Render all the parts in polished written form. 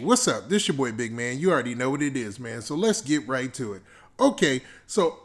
What's up? This your boy Big Man. You already know what it is, man. So let's get right to it. Okay, so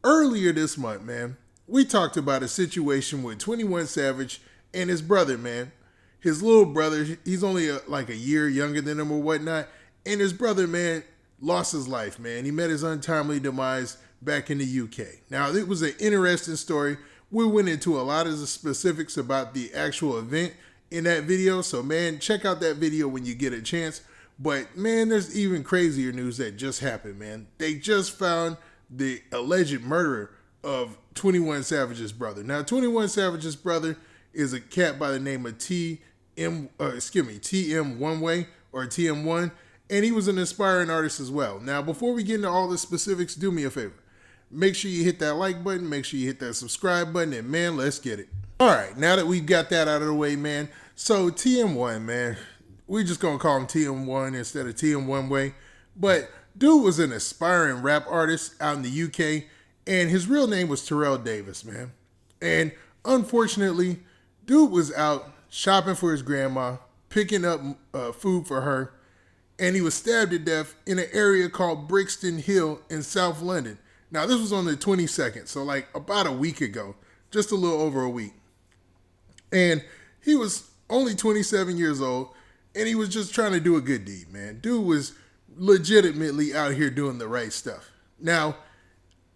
earlier this month, man, we talked about a situation with 21 Savage and his brother, man. His little brother, he's only like a year younger than him or whatnot. And his brother, man, lost his life, man. He met his untimely demise back in the UK. Now, it was an interesting story. We went into a lot of the specifics about the actual event in that video. So, man, check out that video when you get a chance. But, man, there's even crazier news that just happened, man. They just found the alleged murderer of 21 Savage's brother. Now, 21 Savage's brother is a cat by the name of TM One Way or TM1, and he was an aspiring artist as well. Now, before we get into all the specifics, do me a favor. Make sure you hit that like button, make sure you hit that subscribe button, and, man, let's get it. All right, now that we've got that out of the way, man, so TM1, man, we're just going to call him TM1 instead of TM1 Way. But dude was an aspiring rap artist out in the UK, and his real name was Terrell Davis, man. And unfortunately, dude was out shopping for his grandma, picking up food for her, and he was stabbed to death in an area called Brixton Hill in South London. Now, this was on the 22nd, so like about a week ago, just a little over a week. And he was only 27 years old, and he was just trying to do a good deed, man. Dude was legitimately out here doing the right stuff. Now,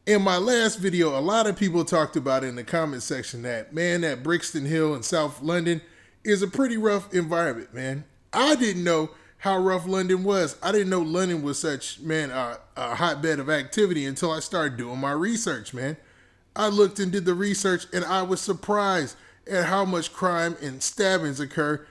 in my last video, a lot of people talked about in the comment section that, man, that Brixton Hill in South London is a pretty rough environment, man. I didn't know how rough London was. I didn't know London was such, man, a hotbed of activity until I started doing my research, man. I looked and did the research, and I was surprised at how much crime and stabbings occur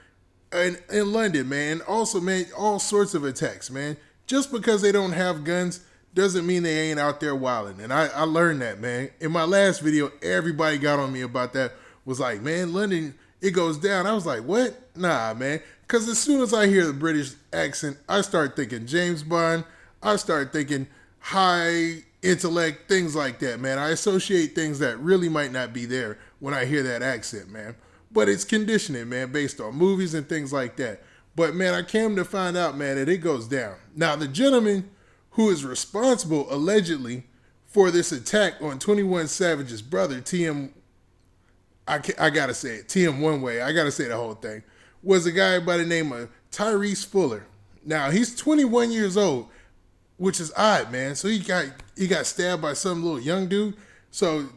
in London, man. Also, man, all sorts of attacks, man. Just because they don't have guns doesn't mean they ain't out there wilding. And I learned that, man. In my last video, everybody got on me about that. Was like, man, London, it goes down. I was like, what? Nah, man. Because as soon as I hear the British accent, I start thinking James Bond. I start thinking high intellect, things like that, man. I associate things that really might not be there when I hear that accent, man. But it's conditioning, man, based on movies and things like that. But, man, I came to find out, man, that it goes down. Now, the gentleman who is responsible, allegedly, for this attack on 21 Savage's brother, I got to say it, TM1 Way, I got to say the whole thing, was a guy by the name of Tyrese Fuller. Now, he's 21 years old, which is odd, man. So he got stabbed by some little young dude. So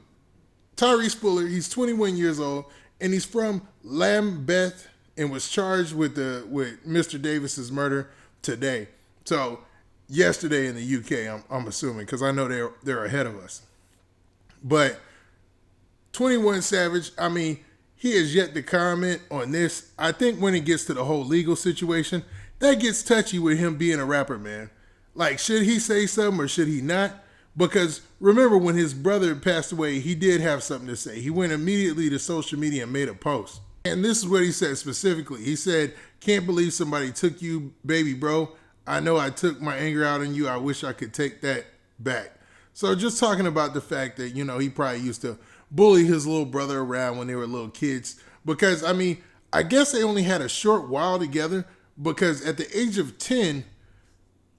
Tyrese Fuller, he's 21 years old, and he's from Lambeth and was charged with Mr. Davis's murder today. So yesterday in the UK, I'm assuming, because I know they're ahead of us. But 21 Savage, I mean, he has yet to comment on this. I think when it gets to the whole legal situation, that gets touchy with him being a rapper, man. Like, should he say something or should he not? Because remember when his brother passed away, he did have something to say. He went immediately to social media and made a post. And this is what he said specifically. He said, "Can't believe somebody took you, baby bro. I know I took my anger out on you. I wish I could take that back." So just talking about the fact that, you know, he probably used to bully his little brother around when they were little kids. Because, I mean, I guess they only had a short while together because at the age of 10,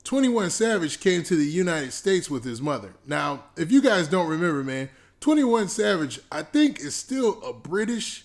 21 Savage came to the United States with his mother. Now, if you guys don't remember, man, 21 Savage, I think, is still a British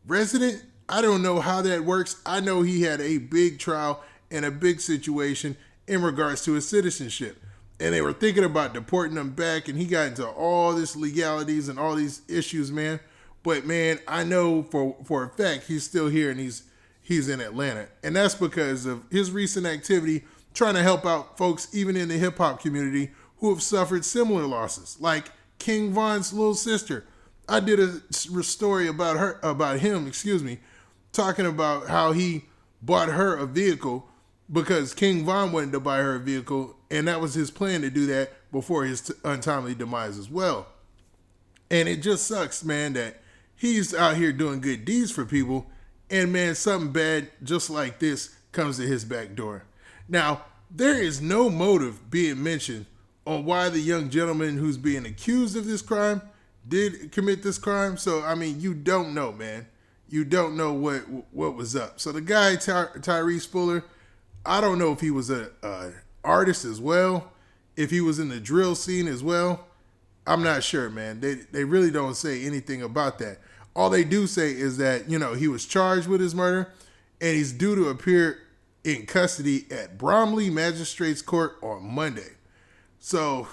resident. I don't know how that works. I know he had a big trial and a big situation in regards to his citizenship. And they were thinking about deporting him back, and he got into all this legalities and all these issues, man. But, man, I know for a fact he's still here and he's in Atlanta. And that's because of his recent activity trying to help out folks even in the hip-hop community who have suffered similar losses, like King Von's little sister. I did a story about him, talking about how he bought her a vehicle because King Von wanted to buy her a vehicle, and that was his plan to do that before his untimely demise as well. And it just sucks, man, that he's out here doing good deeds for people, and, man, something bad just like this comes to his back door. Now, there is no motive being mentioned on why the young gentleman who's being accused of this crime did commit this crime. So, I mean, you don't know, man. You don't know what was up. So the guy, Tyrese Fuller, I don't know if he was a artist as well, if he was in the drill scene as well. I'm not sure, man. They really don't say anything about that. All they do say is that, he was charged with his murder and he's due to appear in custody at Bromley Magistrates Court on Monday. So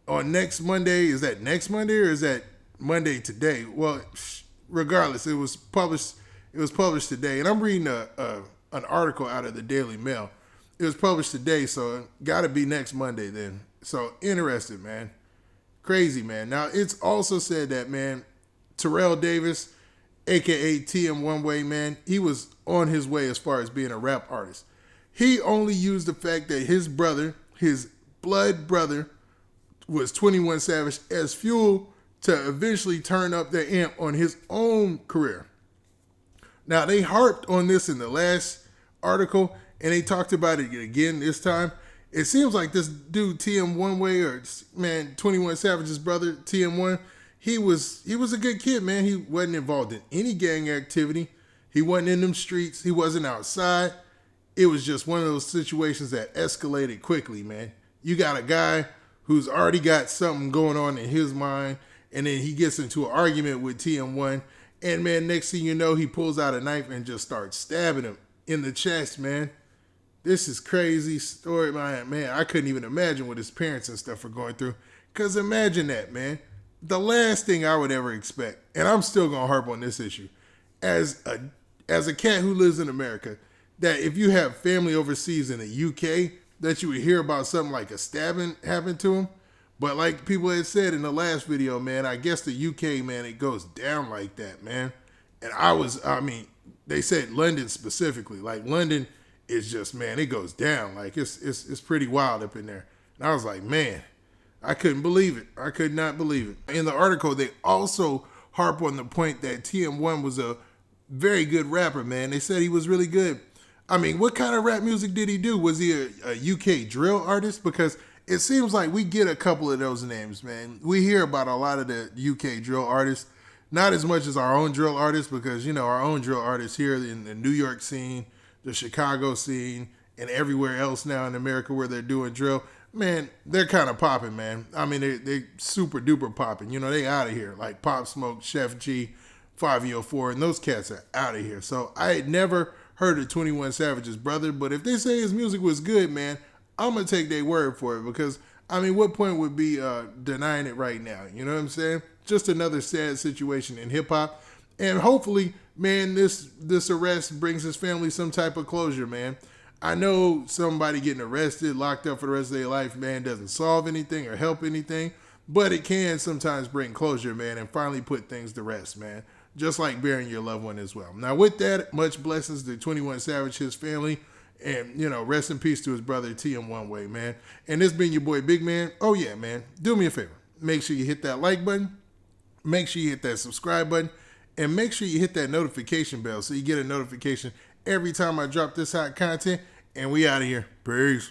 on next Monday, is that next Monday or is that Monday today? Well, regardless, it was published. It was published today, and I'm reading an article out of the Daily Mail. It was published today, so it got to be next Monday then. So interested, man. Crazy, man. Now it's also said that, man, Terrell Davis, aka TM One Way, man, he was on his way as far as being a rap artist. He only used the fact that his brother, his blood brother, was 21 Savage as fuel to eventually turn up the amp on his own career. Now, they harped on this in the last article, and they talked about it again this time. It seems like this dude, TM One Way, or, man, 21 Savage's brother, TM1, he was a good kid, man. He wasn't involved in any gang activity. He wasn't in them streets. He wasn't outside. It was just one of those situations that escalated quickly, man. You got a guy who's already got something going on in his mind, and then he gets into an argument with TM1, and, man, next thing you know, he pulls out a knife and just starts stabbing him in the chest, man. This is crazy story, man. I couldn't even imagine what his parents and stuff are going through, because imagine that, man. The last thing I would ever expect, and I'm still going to harp on this issue, as a cat who lives in America, that if you have family overseas in the UK, that you would hear about something like a stabbing happened to him. But like people had said in the last video, man, I guess the UK, man, it goes down like that, man. And they said London specifically. Like London is just, man, it goes down. Like it's pretty wild up in there. And I was like, man, I couldn't believe it. I could not believe it. In the article, they also harp on the point that TM1 was a very good rapper, man. They said he was really good. I mean, what kind of rap music did he do? Was he a UK drill artist? Because it seems like we get a couple of those names, man. We hear about a lot of the UK drill artists, not as much as our own drill artists, because, our own drill artists here in the New York scene, the Chicago scene, and everywhere else now in America where they're doing drill, man, they're kind of popping, man. I mean, they super duper popping. They out of here. Like Pop Smoke, Chef G, 504, and those cats are out of here. So I had never heard of 21 Savage's brother, but if they say his music was good, man, I'm going to take their word for it, because, what point would be denying it right now? You know what I'm saying? Just another sad situation in hip-hop. And hopefully, man, this arrest brings his family some type of closure, man. I know somebody getting arrested, locked up for the rest of their life, man, doesn't solve anything or help anything, but it can sometimes bring closure, man, and finally put things to rest, man. Just like burying your loved one as well. Now, with that, much blessings to 21 Savage, his family, and, rest in peace to his brother, TM One Way, man. And this been your boy, Big Man. Oh, yeah, man. Do me a favor. Make sure you hit that like button. Make sure you hit that subscribe button. And make sure you hit that notification bell so you get a notification every time I drop this hot content. And we out of here. Peace.